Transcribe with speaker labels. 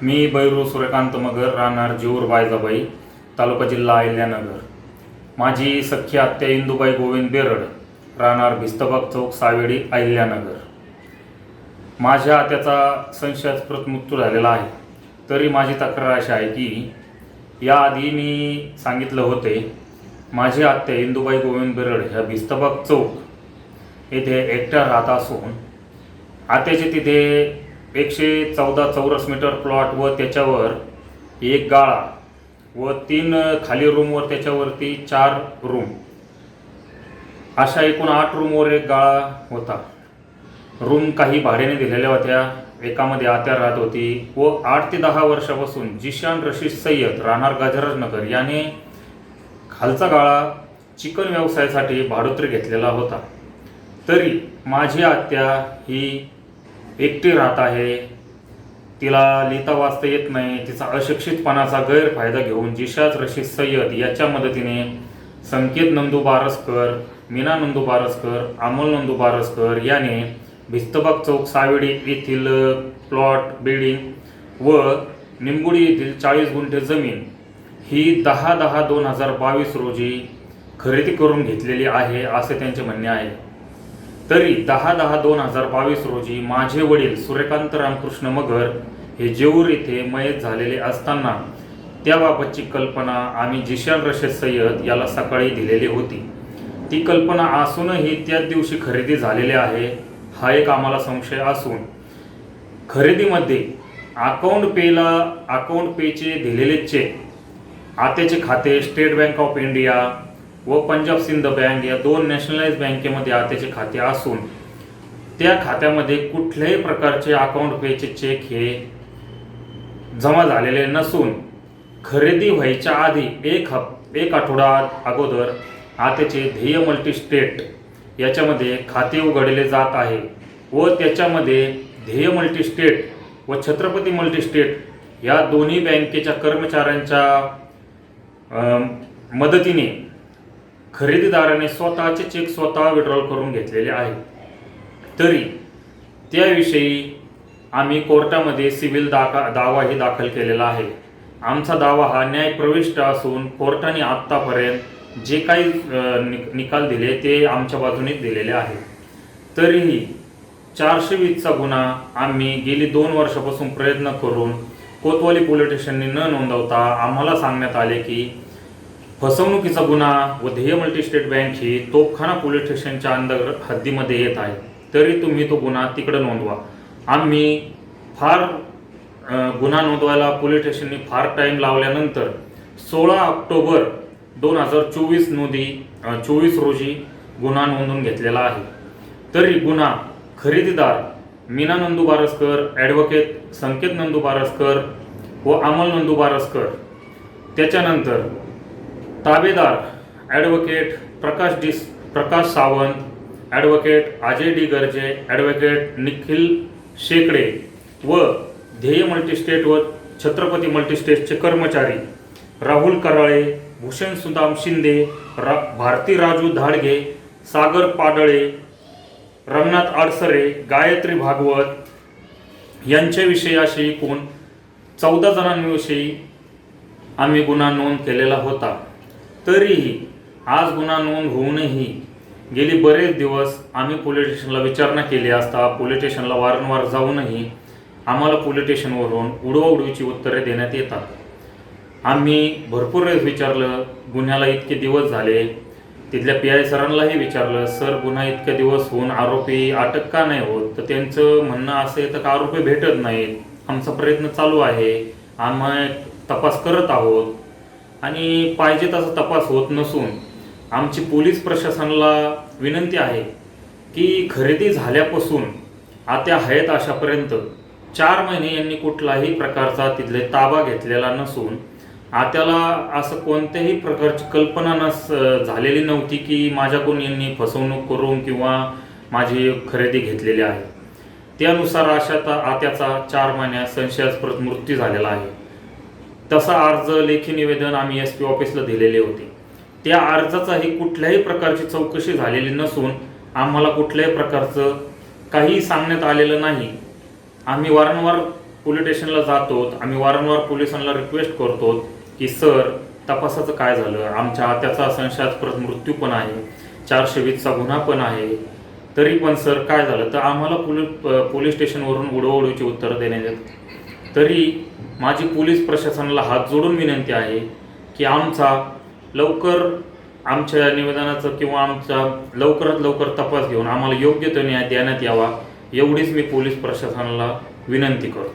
Speaker 1: मी बैरू सूर्यकांत मगर, राहणार जेऊर बायजाबाई, तालुका जिल्हा अहिल्यानगर. माझी सख्खी आत्या इंदुबाई गोविंद बेरड, राहणार भिस्तबाग चौक, सावेडी, अहिल्यानगर. माझ्या आत्याचा संशयास्पद मृत्यू झालेला आहे. तरी माझी तक्रार अशी आहे की याआधी मी सांगितलं होते, माझी आत्या इंदुबाई गोविंद बेरड ह्या भिस्तबाग चौक येथे एकट्या राहत असून आत्याचे तिथे 114 चौरस मीटर प्लॉट व त्याच्यावर एक गाळा व 3 खाली रूमवर त्याच्यावरती 4 रूम, अशा एकूण 8 रूमवर एक गाळा होता. रूम काही भाड्याने दिलेल्या होत्या. एकामध्ये आत्या राहत होती व 8 ते 10 वर्षापासून जिशान रशीद सय्यद, राहणार गजराजनगर याने खालचा गाळा चिकन व्यवसायासाठी भाडोत्री घेतलेला होता. तरी माझी आत्या ही एकटी राहत आहे. तिला लिहिता वाचता येत नाही. तिचा अशिक्षितपणाचा गैरफायदा घेऊन जिशान रशीद सय्यद याच्या मदतीने संकेत नंदू बारसकर, मीना नंदू बारसकर, अमोल नंदू बारसकर याने भिस्तबाग चौक, सावेडी येथील प्लॉट, बिल्डिंग व निंबुडी येथील 40 गुंठे जमीन ही 10/10/2022 रोजी खरेदी करून घेतलेली आहे असे त्यांचे म्हणणे आहे. तरी 10/10/2022 रोजी माझे वडील सूर्यकांत रामकृष्ण मगर हे जेऊर येथे मयत झालेले असताना त्याबाबतची कल्पना आम्ही जिशान रशीद सय्यद याला सकाळी दिलेली होती. ती कल्पना असूनही त्याच दिवशी खरेदी झालेली आहे हा एक आम्हाला संशय असून, खरेदीमध्ये अकाउंट पेचे दिलेले चेक, आत्याचे खाते स्टेट बँक ऑफ इंडिया व पंजाब सिंध बँक या 2 नॅशनलाइज बँकेमध्ये आत्याचे खाते असून त्या खात्यामध्ये कुठल्याही प्रकारचे अकाउंट पेचे चेक हे जमा झालेले नसून, खरेदी व्हायच्या आधी एक आठवडा अगोदर आत्याचे ध्येय मल्टीस्टेट याच्यामध्ये खाते उघडले जात आहे व त्याच्यामध्ये ध्येय मल्टीस्टेट व छत्रपती मल्टीस्टेट या दोन्ही बँकेच्या कर्मचाऱ्यांच्या मदतीने खरेदीदाराने स्वतःचे चेक स्वतः विड्रॉल करून घेतलेले आहे. तरी त्याविषयी आम्ही कोर्टामध्ये सिव्हिल दावाही दाखल केलेला आहे. आमचा दावा हा न्यायप्रविष्ट असून कोर्टाने आत्तापर्यंत जे काही निकाल दिले ते आमच्या बाजूने दिलेले आहे. तरीही 420चा गुन्हा आम्ही गेली 2 वर्षापासून प्रयत्न करून कोतवाली पोलीस स्टेशनने न नोंदवता आम्हाला सांगण्यात आले की फसवणुकीचा गुन्हा व ध्येय मल्टीस्टेट बँक ही तोफखाना पोलीस स्टेशनच्या अंदर हद्दीमध्ये येत आहे, तरी तुम्ही तो गुन्हा तिकडे नोंदवा. आम्ही फार गुन्हा नोंदवायला पोलीस स्टेशनने फार टाईम लावल्यानंतर 16 ऑक्टोबर 2024 रोजी गुन्हा नोंदवून घेतलेला आहे. तरी गुन्हा खरेदीदार मीना नंदू बारसकर, ॲडव्होकेट संकेत नंदू बारसकर व अमोल नंदू बारसकर, त्याच्यानंतर ताबेदार advocate Prakash Sawant, advocate Ajay D Garje, advocate Nikhil Shekde व ध्येय मल्टीस्टेट व छत्रपती मल्टीस्टेटचे कर्मचारी राहुल कराळे, भूषण सुदाम शिंदे, भारती राजू धाडगे, सागर पाडळे, रंगनाथ आडसरे, गायत्री भागवत यांच्याविषयी असे एकूण 14 जणांविषयी आम्ही गुन्हा नोंद केलेला होता. तरीही आज गुन्हा नोंद होऊनही गेली बरेच दिवस आम्ही पोलीस स्टेशनला विचारणा केली असता पोलीस स्टेशनला वारंवार जाऊनही आम्हाला पोलीस स्टेशनवरून उडवाउडवीची उत्तरे देण्यात येतात. आम्ही भरपूर वेळेस विचारलं, गुन्ह्याला इतके दिवस झाले. तिथल्या PI सरांनाही विचारलं, सर गुन्हा इतके दिवस होऊन आरोपी अटक का नाही होत? तर त्यांचं म्हणणं असं आहे तर आरोपी भेटत नाहीत. आमचा प्रयत्न चालू आहे, आम्ही तपास करत आहोत आणि पाहिजे तसा तपास होत नसून आमची पोलीस प्रशासनाला विनंती आहे की खरेदी झाल्यापासून आत्या आहेत अशापर्यंत 4 महिने यांनी कुठलाही प्रकारचा तिथले ताबा घेतलेला नसून आत्याला असं कोणत्याही प्रकारची कल्पना झालेली नव्हती की माझ्याकडून यांनी फसवणूक करून किंवा माझी खरेदी घेतलेली आहे. त्यानुसार आत्याचा 4 महिन्यात संशयास्पद मृत्यू झालेला आहे. तसा अर्ज लेखी निवेदन आम्ही SP ऑफिसला दिलेले होते. त्या अर्जाचाही कुठल्याही प्रकारची चौकशी झालेली नसून आम्हाला कुठल्याही प्रकारचं काही सांगण्यात आलेलं नाही. आम्ही वारंवार पोलीस स्टेशनला जातो, आम्ही वारंवार पोलिसांना रिक्वेस्ट करतो की सर तपासाचं काय झालं, आमच्या आत्याचा संशयास्पद मृत्यू पण आहे, 420चा गुन्हा पण आहे, तरी पण सर काय झालं. तर आम्हाला पोलीस स्टेशनवरून उडवडूची उत्तरं देण्यात येतात. तरी माझी पोलीस प्रशासनाला हात जोडून विनंती आहे की आमच्या निवेदनाचं किंवा आमचा लवकरात लवकर तपास घेऊन आम्हाला योग्य तो न्याय देण्यात यावा, एवढीच मी पोलीस प्रशासनाला विनंती करतो.